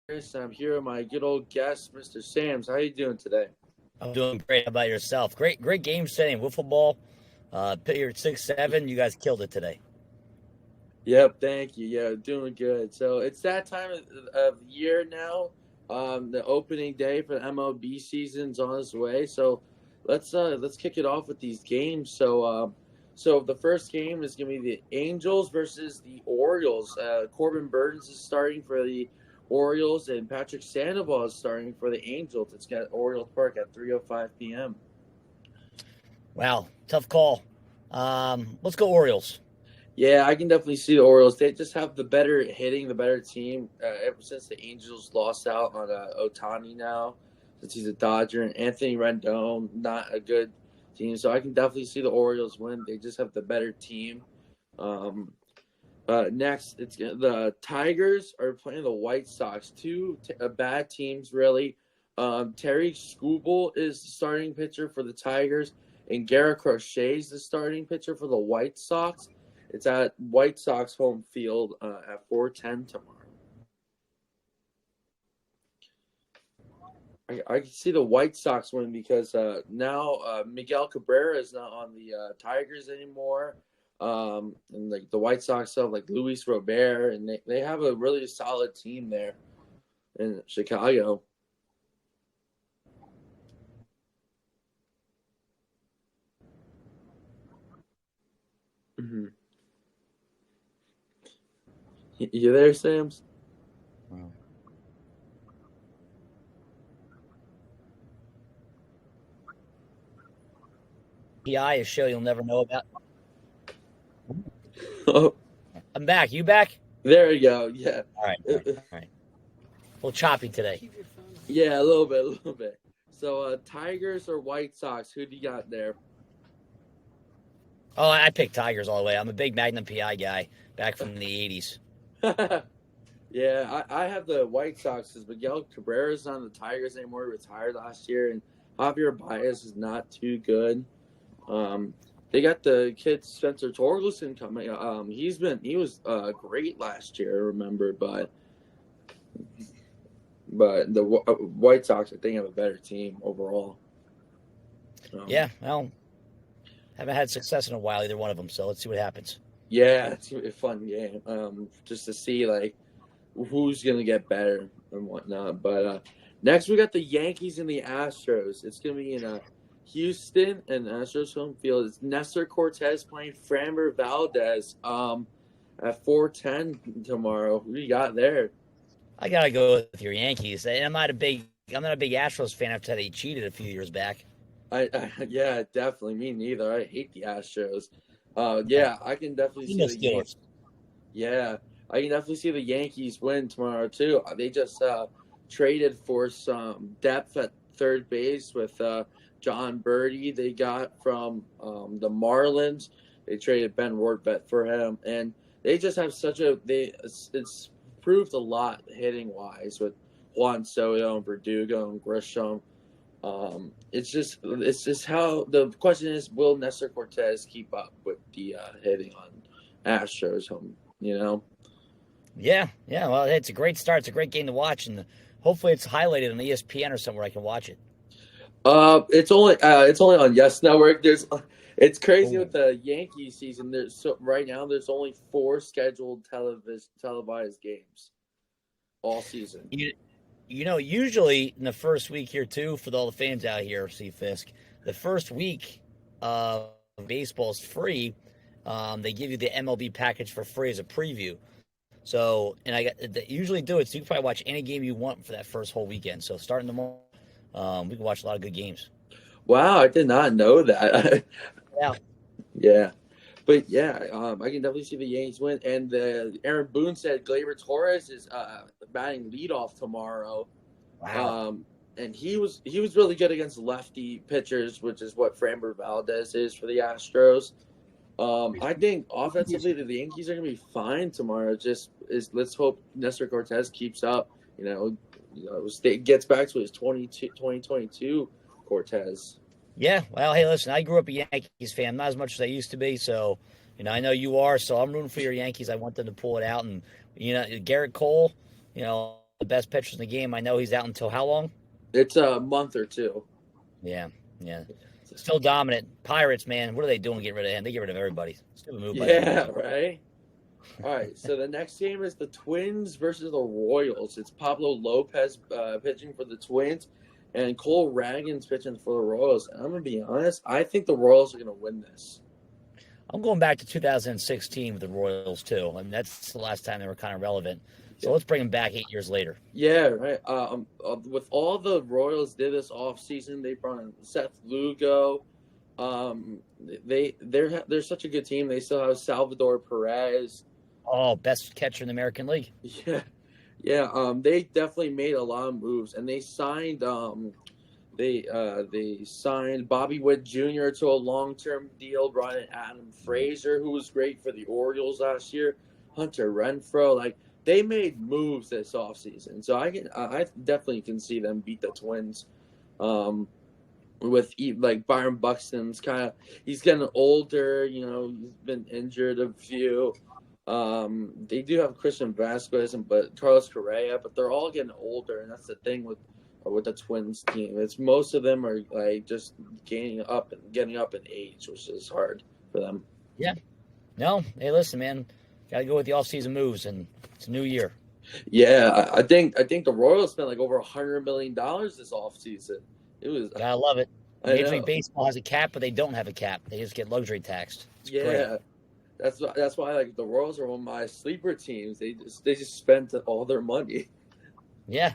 Chris. I'm here with my good old guest, Mr. Sams. How you doing today? I'm doing great. How about yourself? Great game setting. Wiffle ball. Put your 6-7. You guys killed it today. Yep, thank you. Yeah, doing good. So it's that time of year now. The opening day for the MLB season's on its way. So let's kick it off with these games. So the first game is gonna be the Angels versus the Orioles. Corbin Burns is starting for the Orioles, and Patrick Sandoval is starting for the Angels. It's got Orioles Park at 3:05 p.m. Wow, tough call. Let's go Orioles. Yeah, I can definitely see the Orioles. They just have the better hitting, the better team. Ever since the Angels lost out on Otani now, since he's a Dodger, and Anthony Rendon, not a good team. So I can definitely see the Orioles win. They just have the better team. Um, Next, it's the Tigers are playing the White Sox. Two bad teams, really. Terry Skubal is the starting pitcher for the Tigers, and Garrett Crochet is the starting pitcher for the White Sox. It's at White Sox home field at 4:10 tomorrow. I can see the White Sox win because now Miguel Cabrera is not on the Tigers anymore. And like the White Sox have like Luis Robert, and they have a really solid team there in Chicago. Mm-hmm. You there, Sam's? PI, a show you'll never know about. Oh, I'm back. You back? there you go. Yeah. All right. All right. All right. A little choppy today. Yeah, a little bit, a little bit. So, Tigers or White Sox? Who do you got there? Oh, I picked Tigers all the way. I'm a big Magnum PI guy back from the 80s. Yeah, I have the White Sox because Miguel Cabrera's not on the Tigers anymore. He retired last year, and Javier Baez is not too good. Um, they got the kid Spencer Torkelson coming. He was great last year, I remember, but the White Sox I think have a better team overall. Um, Yeah, well, haven't had success in a while, either one of them, so let's see what happens. yeah, it's gonna be a fun game. Just to see like who's gonna get better and whatnot. But next we got the Yankees and the Astros. It's gonna be in Houston and Astros home field. It's Nestor Cortez playing Framber Valdez at 4:10 tomorrow. Who you got there? I gotta go with your Yankees. I'm not a big Astros fan after they cheated a few years back. Yeah, definitely me neither. I hate the Astros. Yeah, I can definitely You see know the Yankees. Steelers. Yeah, I can definitely see the Yankees win tomorrow too. They just traded for some depth at third base with John Birdie. They got from the Marlins. They traded Ben Wardbett for him, and they just have such a it's proved a lot hitting wise with Juan Soto and Verdugo and Grisham. It's just how the question is: will Nestor Cortez keep up with the hitting on Astros home? You know. Yeah, yeah. Well, it's a great start. It's a great game to watch, and hopefully it's highlighted on ESPN or somewhere I can watch it. It's only on Yes Network. It's crazy Oh. with the Yankees season. Right now there's only four scheduled televised games all season. You, usually in the first week here too, for all the fans out here, see Fisk, the first week of baseball is free. They give you the MLB package for free as a preview. So, and I got they usually do it, so you can probably watch any game you want for that first whole weekend. So, starting tomorrow, we can watch a lot of good games. Wow, I did not know that. Yeah. Yeah, but yeah, I can definitely see the Yankees win. And Aaron Boone said Gleyber Torres is batting leadoff tomorrow. Wow. Um, and he was really good against lefty pitchers, which is what Framber Valdez is for the Astros. I think offensively the Yankees are gonna be fine tomorrow. Just is let's hope Nestor Cortez keeps up. Gets back to his 2022 Cortez. Yeah. Well, hey, listen, I grew up a Yankees fan, not as much as I used to be. So, I know you are. So I'm rooting for your Yankees. I want them to pull it out. And Garrett Cole, the best pitchers in the game. I know he's out until how long? It's a month or two. Yeah, yeah. Still dominant. Pirates, man, what are they doing getting rid of him? They get rid of everybody. Stupid move by them. Yeah, right. All right, so the next game is the Twins versus the Royals. It's Pablo Lopez pitching for the Twins, and Cole Ragans pitching for the Royals. And I'm gonna be honest, I think the Royals are gonna win this. I'm going back to 2016 with the Royals too. I mean, that's the last time they were kind of relevant. So let's bring them back 8 years later. Yeah, right. With all the Royals did this offseason, they brought in Seth Lugo. They're such a good team. They still have Salvador Perez. Oh, best catcher in the American League. Yeah. They definitely made a lot of moves, and they signed they signed Bobby Witt Jr. to a long-term deal. Brought in Adam Frazier, who was great for the Orioles last year. Hunter Renfroe, like they made moves this offseason, so I definitely can see them beat the Twins. With like Byron Buxton's he's getting older. He's been injured a few. They do have Christian Vasquez but Carlos Correa, but they're all getting older, and that's the thing with the Twins team. It's most of them are like just getting up in age, which is hard for them. Yeah. No, hey, listen, man, gotta go with the off-season moves, and it's a new year. Yeah, I think the Royals spent like over $100 million this offseason. It was. Gotta love it. Major League know. Baseball has a cap, but they don't have a cap. They just get luxury taxed. It's great. That's why like the Royals are one of my sleeper teams. They just spent all their money. Yeah.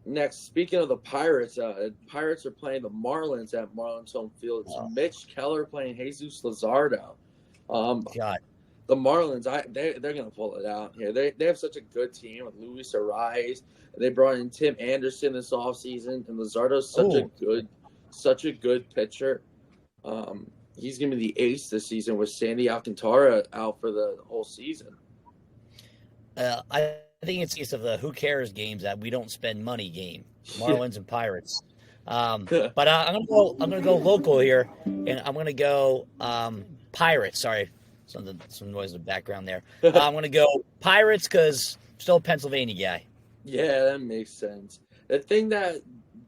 Next, speaking of the Pirates, Pirates are playing the Marlins at Marlins home field. It's Mitch Keller playing Jesus Luzardo. God. The Marlins, they're gonna pull it out here. They have such a good team with Luis Ariz. They brought in Tim Anderson this offseason, and Luzardo's such a good pitcher. He's gonna be the ace this season with Sandy Alcantara out for the whole season. I think it's case of the who cares games that we don't spend money game. Marlins and Pirates. But I'm gonna go local here, and I'm gonna go Pirates. Sorry, some noise in the background there. I'm gonna go Pirates because I'm still a Pennsylvania guy. Yeah, that makes sense. The thing that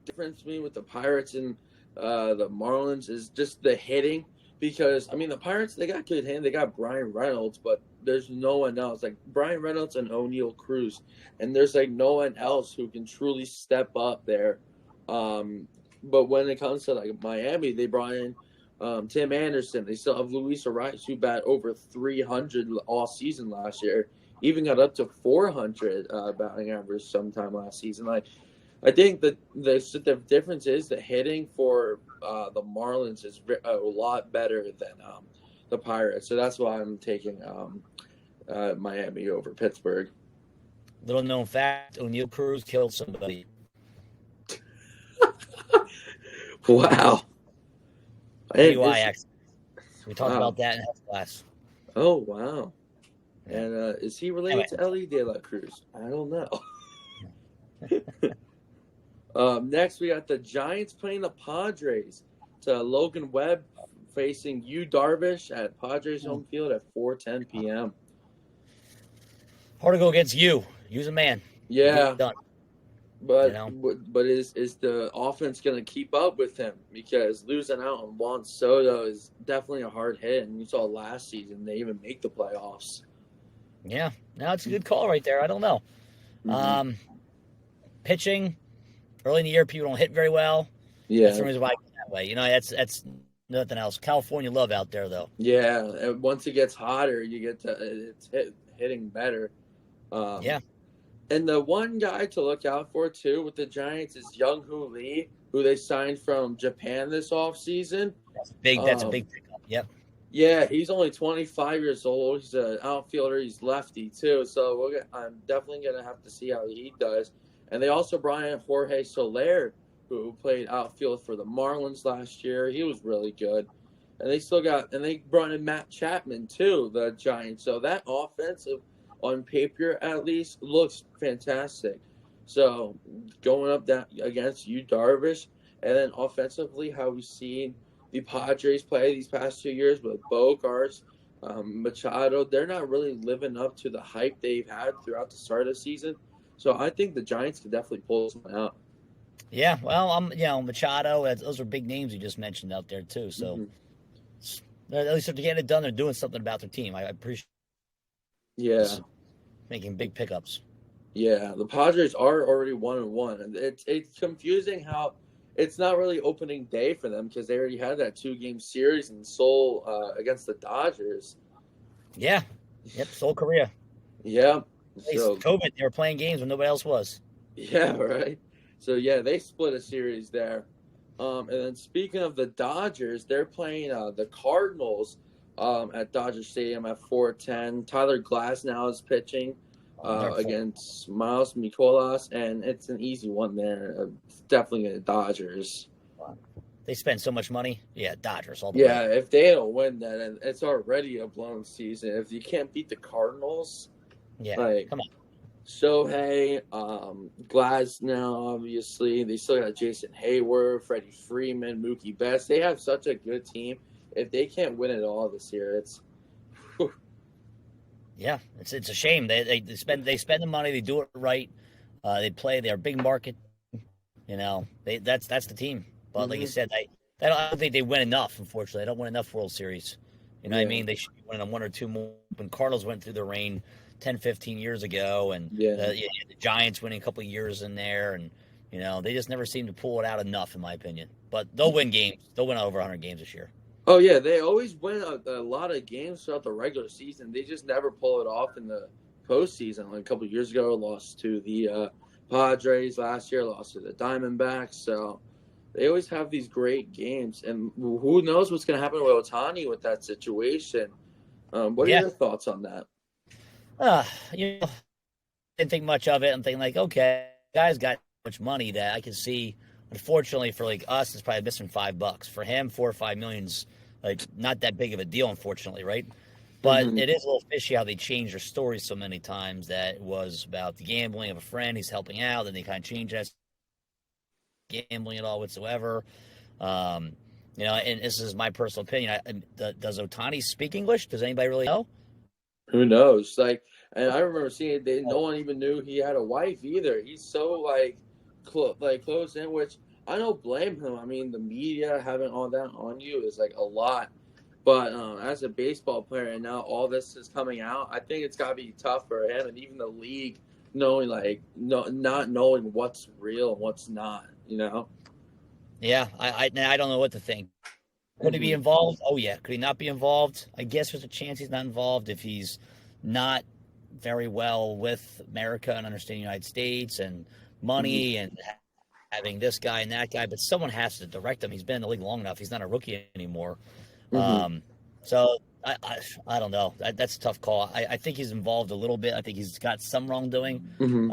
differentiates me with the Pirates and the Marlins is just the hitting. Because, I mean, the Pirates, they got good hitting. They got Brian Reynolds, but there's no one else. Like, Brian Reynolds and O'Neal Cruz. And there's, like, no one else who can truly step up there. But when it comes to, like, Miami, they brought in Tim Anderson. They still have Luis Ariz, who bat over 300 all season last year. Even got up to 400 batting average sometime last season. Like, I think that the difference is the hitting for the Marlins is a lot better than the Pirates. So that's why I'm taking Miami over Pittsburgh. Little known fact, O'Neal Cruz killed somebody. Wow. DUI accident. We talked about that in health class. Oh, wow. And is he related to Ellie De La Cruz? I don't know. Next, we got the Giants playing the Padres. It's Logan Webb facing Yu Darvish at Padres home field at 4:10 p.m. Hard to go against you. You's a man. Yeah. Done. But is the offense going to keep up with him? Because losing out on Juan Soto is definitely a hard hit. And you saw last season they even make the playoffs. Yeah. No, it's a good call right there. I don't know. Mm-hmm. Pitching. Early in the year, people don't hit very well. Yeah. That's the reason why I go that way. That's nothing else. California love out there, though. Yeah. And once it gets hotter, you get it's hitting better. Yeah. And the one guy to look out for, too, with the Giants is Young-Hoo Lee, who they signed from Japan this offseason. That's a big pickup. Yep. Yeah, he's only 25 years old. He's an outfielder. He's lefty, too. So I'm definitely going to have to see how he does. And they also brought in Jorge Soler, who played outfield for the Marlins last year. He was really good. And they brought in Matt Chapman, too, the Giants. So that offensive, on paper at least, looks fantastic. So going up that against Yu Darvish, and then offensively, how we've seen the Padres play these past 2 years with Bogarts, Machado, they're not really living up to the hype they've had throughout the start of the season. So I think the Giants could definitely pull this one out. Yeah, well, Machado. Those are big names you just mentioned out there too. So Hmm. at least if they're getting it done, they're doing something about their team. I appreciate Yeah, this, making big pickups. yeah. The Padres are already 1-1, and it's confusing how it's not really opening day for them because they already had that 2-game series in Seoul against the Dodgers. Yeah, yep. Seoul, Korea. Yeah. It's So COVID. They were playing games when nobody else was. yeah, right. So yeah, they split a series there. And then speaking of the Dodgers, they're playing the Cardinals at Dodger Stadium at 4:10. Tyler Glasnow is pitching Wonderful. against Miles Mikolas, and it's an easy one there. It's definitely the Dodgers. They spend so much money. Yeah, Dodgers all the Yeah, way. if they don't win that, and it's already a blown season. If you can't beat the Cardinals, Yeah, like come on. Shohei, Glasnow, obviously. They still got Jason Hayward, Freddie Freeman, Mookie Betts. They have such a good team. If they can't win it all this year, it's Yeah, it's a shame. They spend the money. They do it right. They play. They're a big market. That's the team. But like you mm-hmm. said, I don't think they win enough. Unfortunately, they don't win enough World Series. You know what I Yeah, mean? They should be winning one or two more. When Cardinals went through the reign 10, 15 years ago, and yeah. the Giants winning a couple of years in there, and they just never seem to pull it out enough, in my opinion. But they'll win games. They'll win over 100 games this year. Oh yeah, they always win a lot of games throughout the regular season. They just never pull it off in the postseason. Like a couple of years ago, lost to the Padres. Last year, lost to the Diamondbacks. So they always have these great games, and who knows what's going to happen with Otani with that situation. What are Yeah. your thoughts on that? Uh, you know, didn't think much of it. I'm thinking like, okay, guy's got so much money that I can see. Unfortunately, for like us, it's probably missing $5. For him, 4 or 5 million's like not that big of a deal, unfortunately, right? But Mm-hmm. it is a little fishy how they change their stories so many times. That it was about the gambling of a friend he's helping out, and they kind of change that gambling at all whatsoever. Um, and this is my personal opinion. Does Otani speak English? Does anybody really know? Who knows? Like, and I remember seeing they no one even knew he had a wife either. He's so like, close in, which I don't blame him. I mean, the media having all that on you is like a lot. But as a baseball player, and now all this is coming out, I think it's got to be tough for him and even the league, knowing like not knowing what's real and what's not. You know. Yeah, I don't know what to think. Could he be Mm-hmm. involved? Oh yeah. Could he not be involved? I guess there's a chance he's not involved if he's not very well with America and understanding the United States and Mm-hmm. money and having this guy and that guy. But someone has to direct him. He's been in the league long enough. He's not a rookie anymore. Mm-hmm. So I don't know. That's a tough call. I think he's involved a little bit. I think he's got some wrongdoing. Mm-hmm.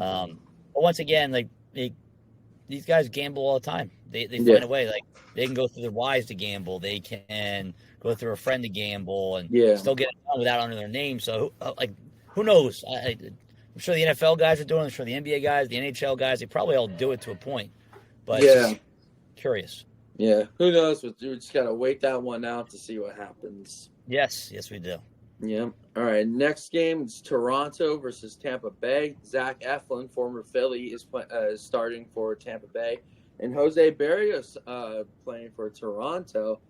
But once again, like these guys gamble all the time. They find Yeah. a way. Like they can go through their wives to gamble. They can go through a friend to gamble and Yeah. still get it done without under their name. So who knows? I'm sure the NFL guys are doing it. I'm sure the NBA guys, the NHL guys, they probably all do it to a point. But it's Yeah. just curious. Yeah. Who knows? We just gotta wait that one out to see what happens. Yes, we do. Yeah. All right. Next game is Toronto versus Tampa Bay. Zach Eflin, former Philly, is starting for Tampa Bay, and Jose Barrios playing for Toronto.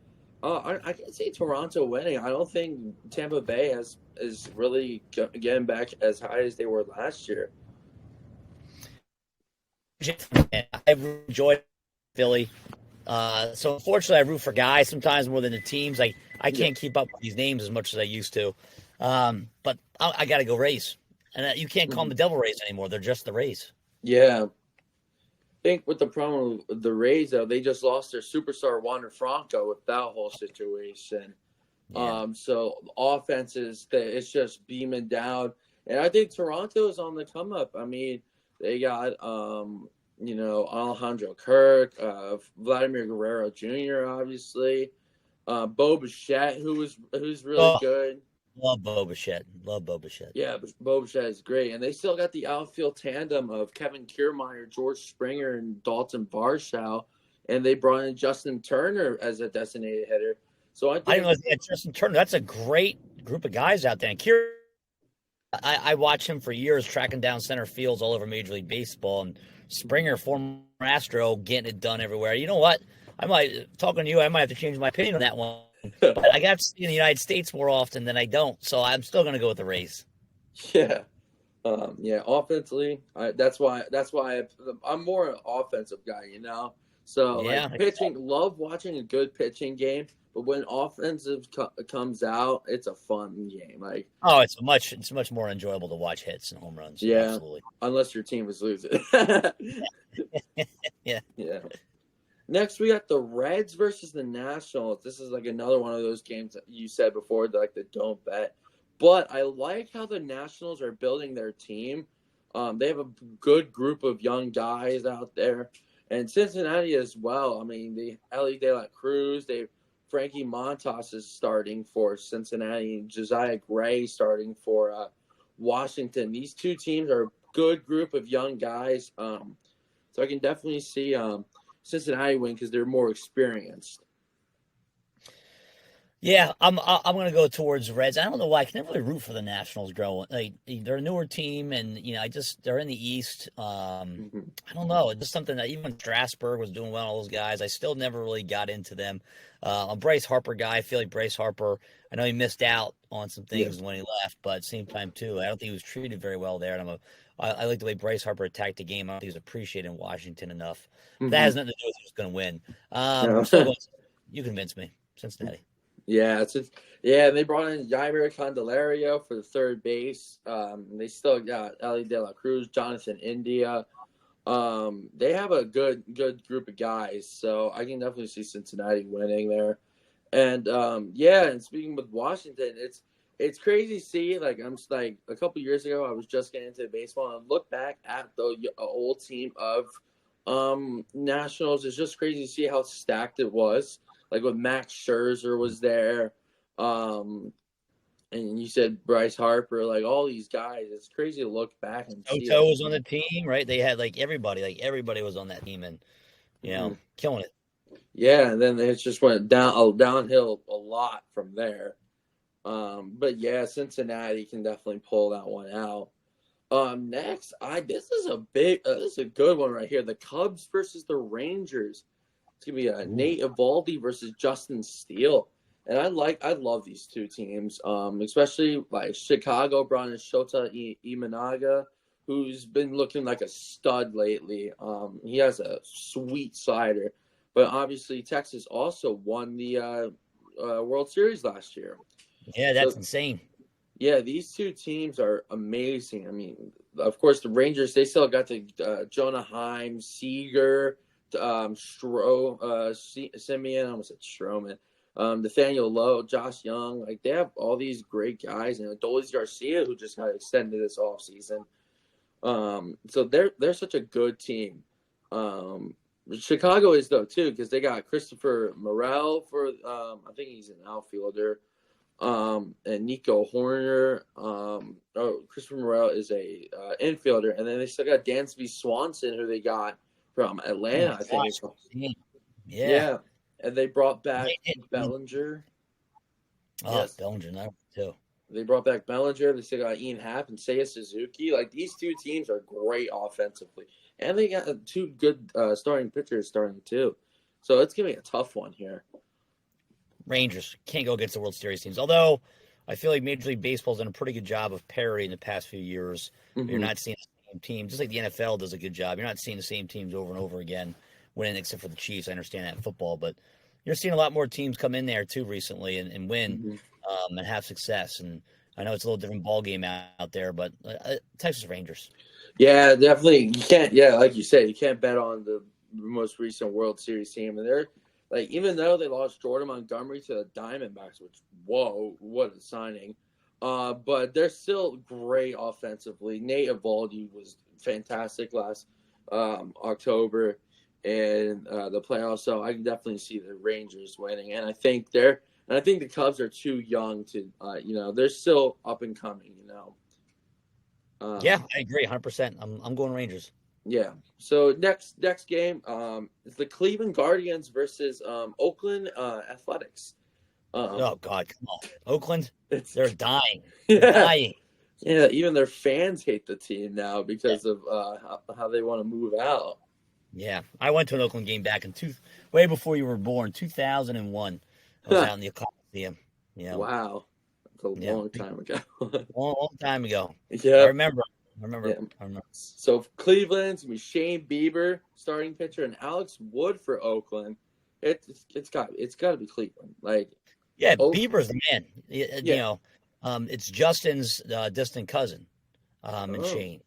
I can see Toronto winning. I don't think Tampa Bay is really getting back as high as they were last year. I've enjoyed Philly. So unfortunately, I root for guys sometimes more than the teams. Like I Yeah. can't keep up with these names as much as I used to. But I got to go Rays, and you can't call them Mhm. the Devil Rays anymore. They're just the Rays. Yeah. I think with the problem with the Rays, though, they just lost their superstar Wander Franco with that whole situation. Yeah. So offenses that it's just beaming down, and I think Toronto is on the come up. I mean, they got Alejandro Kirk, Vladimir Guerrero Jr. obviously, Bo Bichette who's really Oh, good. love Bo Bichette. Love Bo Bichette. Yeah, but Bo Bichette is great, and they still got the outfield tandem of Kevin Kiermaier, George Springer, and Dalton Varsho, and they brought in Justin Turner as a designated hitter. So I I didn't think know that Justin Turner. That's a great group of guys out there. And Kieran, I watch him for years tracking down center fields all over Major League Baseball, and Springer, former Astro, getting it done everywhere. You know what? Talking to you, I might have to change my opinion on that one. But I got to see in the United States more often than I don't, so I'm still going to go with the Rays. Yeah. Yeah, offensively, I'm more an offensive guy, you know. So Yeah. like pitching, love watching a good pitching game, but when offensive comes out, it's a fun game. Like, Oh, it's much more enjoyable to watch hits and home runs. yeah, Absolutely. unless your team is losing. Yeah. Yeah. Next, we got the Reds versus the Nationals. This is like another one of those games that you said before, like the don't bet. But I like how the Nationals are building their team. They have a good group of young guys out there, and Cincinnati as well. I mean, the Ellie De La Cruz, Frankie Montas is starting for Cincinnati, and Josiah Gray starting for Washington. These two teams are a good group of young guys. So I can definitely see Cincinnati win because they're more experienced. Yeah, I'm going to go towards Reds. I don't know why I can never really root for the Nationals. Growing, like they're a newer team, and they're in the East. I don't know. It's just something that even Strasburg was doing well. All those guys, I still never really got into them. I'm a Bryce Harper guy. I feel like Bryce Harper. I know he missed out on some things when he left, but at the same time too, I don't think he was treated very well there. And I like the way Bryce Harper attacked the game. I don't think he was appreciated in Washington enough. That has nothing to do with who's going to win. No. You convinced me, Cincinnati. Yeah, they brought in Yaimer Candelario for the third base. They still got Ellie De La Cruz, Jonathan India. They have a good group of guys, so I can definitely see Cincinnati winning there. And and speaking with Washington, it's crazy to see. Like I'm just, like a couple years ago, I was just getting into baseball and look back at the old team of Nationals. It's just crazy to see how stacked it was. Like when Max Scherzer was there, and you said Bryce Harper, like all these guys. It's crazy to look back and see. Soto was on the team, right? They had everybody was on that team, and killing it. Yeah, and then it just went downhill a lot from there. But yeah, Cincinnati can definitely pull that one out. Next, this is a good one right here. The Cubs versus the Rangers. It's gonna be Nate Eovaldi versus Justin Steele, and I love these two teams. Especially like Chicago brought in Shota Imanaga, who's been looking like a stud lately. He has a sweet slider, but obviously Texas also won the World Series last year. Yeah, that's insane. Yeah, these two teams are amazing. I mean, of course, the Rangers, they still got the Jonah Heim, Seager, Simeon, I almost said Stroman, Nathaniel Lowe, Josh Young. Like, they have all these great guys. And Adolis Garcia, who just got extended this offseason. So they're such a good team. Chicago is, though, too, because they got Christopher Morel for, I think he's an outfielder. And Nico Horner. Christopher Morel is a infielder, and then they still got Dansby Swanson, who they got from Atlanta, I think. Yeah, and they brought back Bellinger. Yes, Bellinger now too. They brought back Bellinger. They still got Ian Happ and Seiya Suzuki. Like, these two teams are great offensively, and they got two good starting pitchers starting too. So it's gonna be a tough one here. Rangers can't go against the World Series teams. Although I feel like Major League Baseball's done a pretty good job of parity in the past few years. Mm-hmm. You're not seeing the same team, just like the NFL does a good job. You're not seeing the same teams over and over again winning, except for the Chiefs. I understand that in football, but you're seeing a lot more teams come in there too recently and win and have success. And I know it's a little different ball game out there, but Texas Rangers. Yeah, definitely. You can't. Yeah, like you said, you can't bet on the most recent World Series team, and they're. Like, even though they lost Jordan Montgomery to the Diamondbacks, which, whoa, what a signing. But they're still great offensively. Nate Eovaldi was fantastic last October in the playoffs. So I can definitely see the Rangers winning. And I think the Cubs are too young to, they're still up and coming, Yeah, I agree 100%. I'm going Rangers. Yeah. So next game is the Cleveland Guardians versus Oakland Athletics. Oh God, come on, Oakland! They're dying. They're dying. Yeah, even their fans hate the team now because of how they want to move out. Yeah, I went to an Oakland game back in way before you were born, 2001. I was out in the Coliseum. You know, Wow, that's a yeah, long time ago. long time ago. I Yep. remember. I remember. Yeah. I remember. So Cleveland's gonna be Shane Bieber, starting pitcher, and Alex Wood for Oakland. It's got to be Cleveland. Like, Yeah, oh Bieber's the man. yeah. It's Justin's distant cousin, and Oh Shane.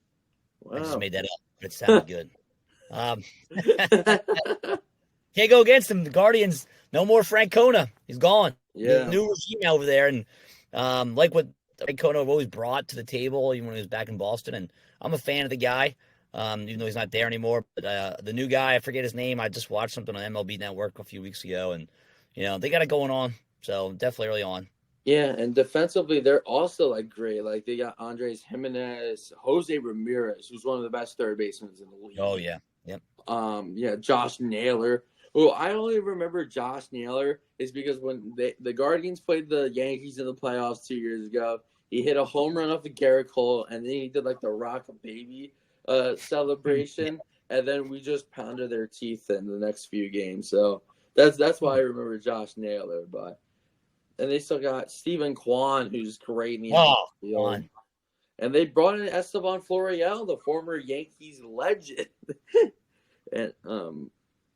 I just wow. made that up, but it sounded good. Um, can't go against him. The Guardians, no more Francona. He's gone. The Yeah. new regime over there, and like what Francona always brought to the table, even when he was back in Boston. And I'm a fan of the guy, even though he's not there anymore. But the new guy, I forget his name. I just watched something on MLB Network a few weeks ago, and they got it going on. So definitely early on. Yeah, and defensively, they're also like great. Like they got Andres Jimenez, Jose Ramirez, who's one of the best third basemen in the Oh league. yeah, yep. Yeah, Josh Naylor. Well, I only remember Josh Naylor is because when the Guardians played the Yankees in the playoffs 2 years ago, he hit a home run off of Garrett Cole, and then he did like the Rock Baby celebration, and then we just pounded their teeth in the next few games. So that's why I remember Josh Naylor. But and they still got Stephen Kwan, who's great in the Oh, outfield. fun. And they brought in Esteban Florial, the former Yankees legend. And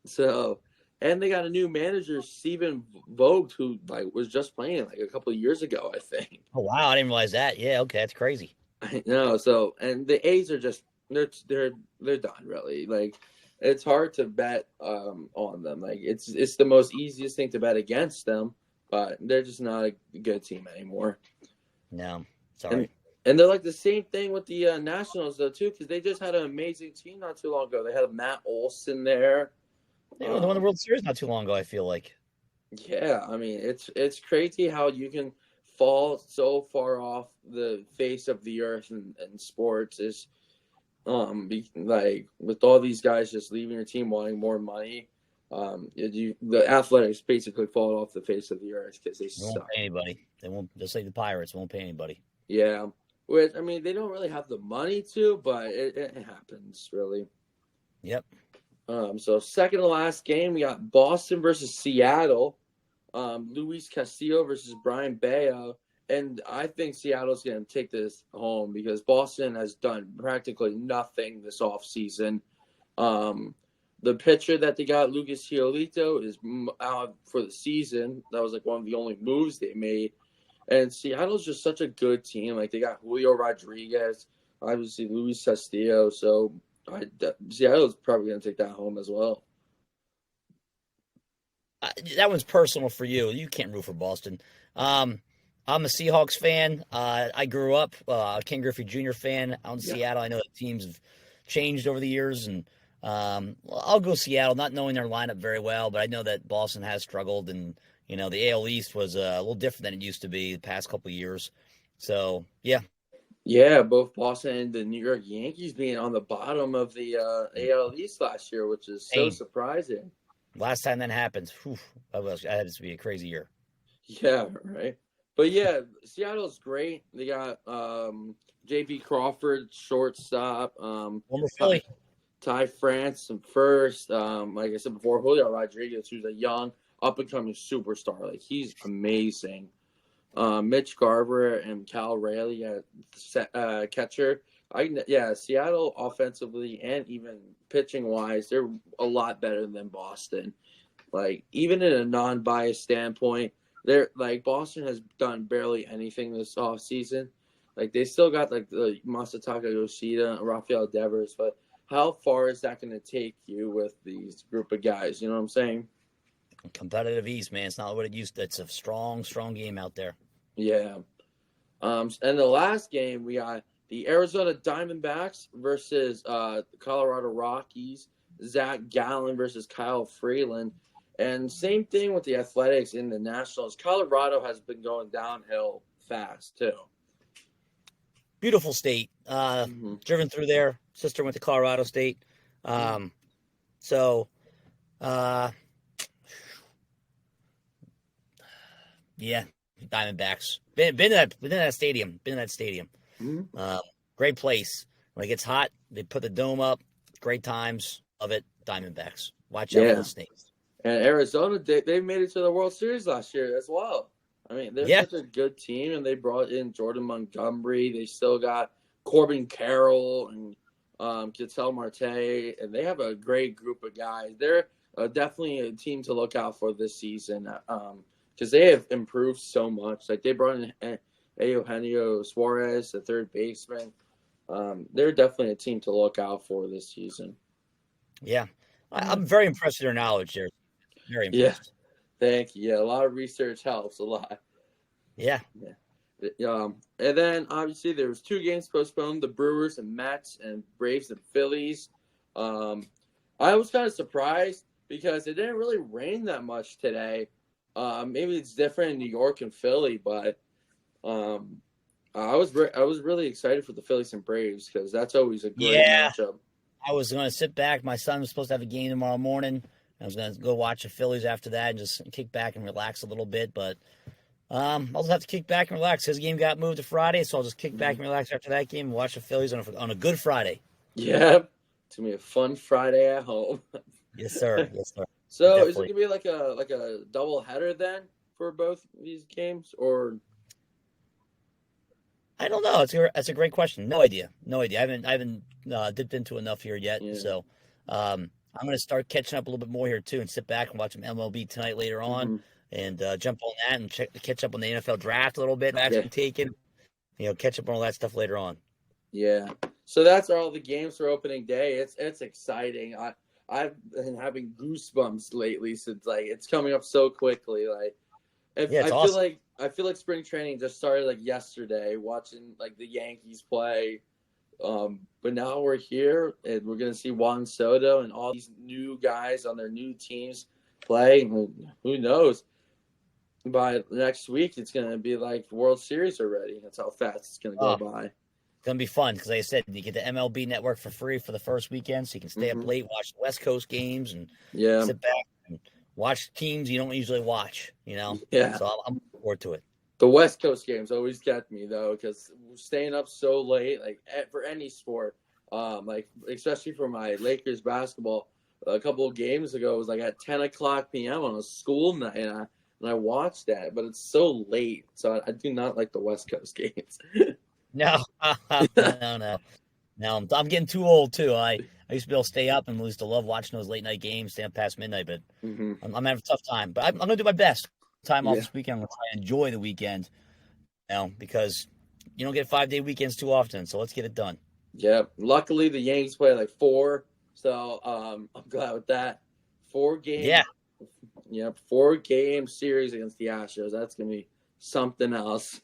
so and they got a new manager, Stephen Vogt, who like was just playing like a couple of years ago, I think. Oh wow, I didn't realize that. Yeah, okay, that's crazy. I know. So and the A's are just they're done really. Like it's hard to bet on them. Like it's the most easiest thing to bet against them, but they're just not a good team anymore. No, And sorry. and they're like the same thing with the Nationals though too, because they just had an amazing team not too long ago. They had Matt Olson there. They won the Um, World Series not too long ago. I feel like. yeah, I mean it's crazy how you can fall so far off the face of the earth in sports. Is like with all these guys just leaving your team wanting more money. The Athletics basically fall off the face of the earth because they They won't suck. pay anybody. They won't. Just like the Pirates, won't pay anybody. Yeah, which I mean they don't really have the money to, but it happens really. Yep. So second to last game, we got Boston versus Seattle. Luis Castillo versus Brian Bayo. And I think Seattle's going to take this home because Boston has done practically nothing this offseason. The pitcher that they got, Lucas Giolito, is out for the season. That was like one of the only moves they made. And Seattle's just such a good team. Like they got Julio Rodriguez, obviously Luis Castillo. So Seattle's probably going to take that home as well. That one's personal for you. You can't root for Boston. Um, I'm a Seahawks fan. I grew up a Ken Griffey Jr. fan out in Yeah. Seattle. I know that teams have changed over the years, and I'll go Seattle, not knowing their lineup very well, but I know that Boston has struggled, and the AL East was a little different than it used to be the past couple of years. So yeah, Yeah, both Boston and the New York Yankees being on the bottom of the AL East last year, which is so pain. surprising. Last time that happened, whew, that had to be a crazy year. Yeah, right. But yeah, Seattle's great. They got J.P. Crawford, shortstop. Former Ty, Philly. Ty France in first. Like I said before, Julio Rodriguez, who's a young, up and coming superstar. Like he's amazing. Mitch Garver and Cal Raleigh at catcher. Seattle offensively and even pitching wise, they're a lot better than Boston. Like even in a non-biased standpoint, they're like Boston has done barely anything this offseason. Like they still got like the Masataka Yoshida, Rafael Devers, but how far is that going to take you with these group of guys? You know what I'm saying? Competitive East, man. It's not what it used to. It's a strong, strong game out there. Yeah. And the last game we got the Arizona Diamondbacks versus the Colorado Rockies. Zach Gallen versus Kyle Freeland. And same thing with the Athletics in the Nationals. Colorado has been going downhill fast too. Beautiful state. Driven through there. Sister went to Colorado State. So, yeah, Diamondbacks. Been in that stadium. Been in that stadium. Mhm. Great place. When it gets hot, they put the dome up. Great times. Love it. Diamondbacks. Watch out for the Yeah. snakes. And Arizona, they made it to the World Series last year as well. I mean, they're Yeah. such a good team, and they brought in Jordan Montgomery. They still got Corbin Carroll and Ketel Marte, and they have a great group of guys. They're definitely a team to look out for this season because they have improved so much. Like they brought in Eugenio Suarez, the third baseman. They're definitely a team to look out for this season. Yeah. I'm very impressed with their knowledge there. Very Yeah, impressed. thank you. Yeah, a lot of research helps a lot. Yeah. Yeah. And then obviously there was two games postponed: the Brewers and Mets, and Braves and Phillies. I was kind of surprised because it didn't really rain that much today. Maybe it's different in New York and Philly, but um, I was really excited for the Phillies and Braves because that's always a great Yeah. matchup. I was going to sit back. My son was supposed to have a game tomorrow morning. I was going to go watch the Phillies after that and just kick back and relax a little bit. But I'll just have to kick back and relax. His game got moved to Friday, so I'll just kick back Mhm. and relax after that game and watch the Phillies on a good Friday. Yeah, it's gonna be a fun Friday at home. Yes, sir. Yes, sir. So is it Definitely. gonna be like a double header then for both these games, or I don't know. It's a great question. No idea. No idea. I haven't dipped into enough here yet. yeah? So I'm going to start catching up a little bit more here too, and sit back and watch some MLB tonight later on, Hmm. and jump on that and catch up on the NFL draft a little bit. Yeah, Actually taking catch up on all that stuff later on. yeah. So that's all the games for opening day. It's exciting. I've been having goosebumps lately since like it's coming up so quickly. Like if Yeah, it's awesome. I feel like spring training just started like yesterday, watching like the Yankees play. But now we're here and we're gonna see Juan Soto and all these new guys on their new teams play. Who knows? By next week, it's gonna be like World Series already. That's how fast it's gonna go Oh, by. it's gonna be fun because, like I said, you get the MLB Network for free for the first weekend, so you can stay up Hmm. late, watch the West Coast games, and Yeah, sit back and watch teams you don't usually watch. yeah. So I'm looking forward to it. The West Coast games always get me though, because staying up so late, like for any sport, like especially for my Lakers basketball, a couple of games ago it was like at 10 o'clock p.m. on a school night, and I watched that, but it's so late, so I do not like the West Coast games. No, no. Now I'm getting too old too. I used to be able to stay up and used to love watching those late night games, stay up past midnight. But Hmm. I'm having a tough time. But I'm gonna do my best. Time off Yeah, this weekend. I'm gonna try and enjoy the weekend. Because you don't get 5-day weekends too often. So let's get it done. yeah. Luckily, the Yankees play like four, so I'm glad with that. Four Yeah, game, yeah, 4 game series against the Astros. That's gonna be something else.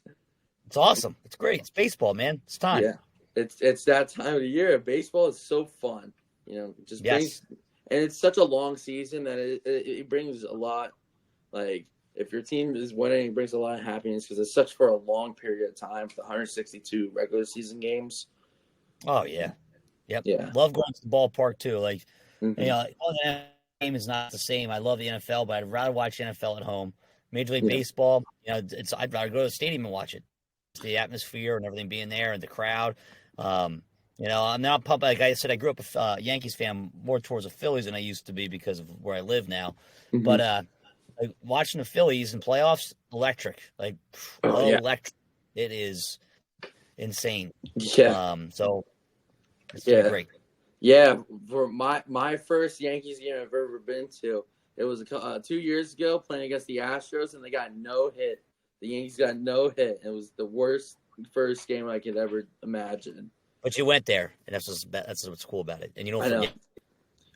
it's awesome. It's great. It's baseball, man. It's time. Yeah, it's that time of the year. Baseball is so fun. It just Yes. brings, and it's such a long season that it brings a lot. Like if your team is winning, it brings a lot of happiness because it's such for a long period of time for the 162 regular season games. Oh yeah. Yep. Yeah. Love going to the ballpark too. Like Hmm. the game is not the same. I love the NFL, but I'd rather watch NFL at home. Major League Yeah. Baseball, I'd rather go to the stadium and watch it. The atmosphere and everything being there and the crowd. I'm not pumped. Like I said, I grew up a Yankees fan more towards the Phillies than I used to be because of where I live now. Hmm. But like watching the Phillies in playoffs, electric, like Oh yeah. electric. It is insane. Yeah. So it's gonna be Yeah. great. Yeah. For my first Yankees game I've ever been to, it was 2 years ago playing against the Astros, and they got no hit. The Yankees got no hit. It was the worst first game I could ever imagine. But you went there, and that's what's cool about it. And you don't I know. forget.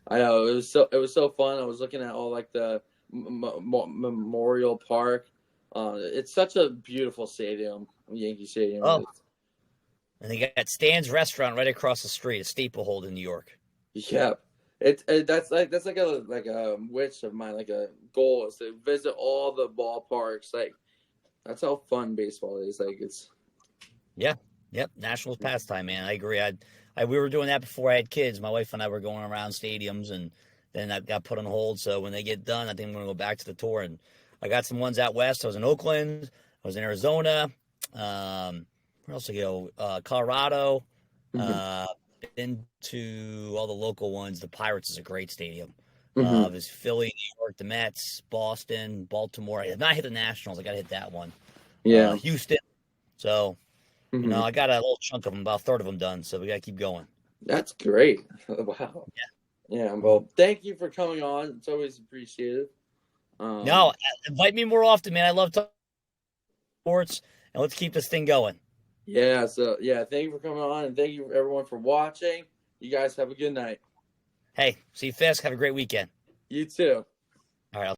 I know. It was so fun. I was looking at all like the Memorial Park. It's such a beautiful stadium, Yankee Stadium Oh, is. and they got Stan's Restaurant right across the street, a Staplehold in New York. Yeah. That's like a wish of mine, like a goal is to visit all the ballparks. Like that's how fun baseball is. Like it's Yeah. Yep. Nationals pastime, man. I agree. We were doing that before I had kids. My wife and I were going around stadiums, and then that got put on hold. So when they get done, I think I'm going to go back to the tour. And I got some ones out west. I was in Oakland. I was in Arizona. Um, Where else I go? Colorado. Mm-hmm. Been to all the local ones. The Pirates is a great stadium. Mm-hmm. There's Philly, New York, the Mets, Boston, Baltimore. I have not hit the Nationals. I got to hit that one. Yeah. Houston. So, Mm-hmm. I got a little chunk of them, about a third of them done. So we got to keep going. That's great. Wow. Yeah. Well, thank you for coming on. It's always appreciated. No, invite me more often, man. I love talking sports, and let's keep this thing going. Yeah. So yeah, thank you for coming on, and thank you everyone for watching. You guys have a good night. Hey, see you, Fisk. Have a great weekend. You too. All right.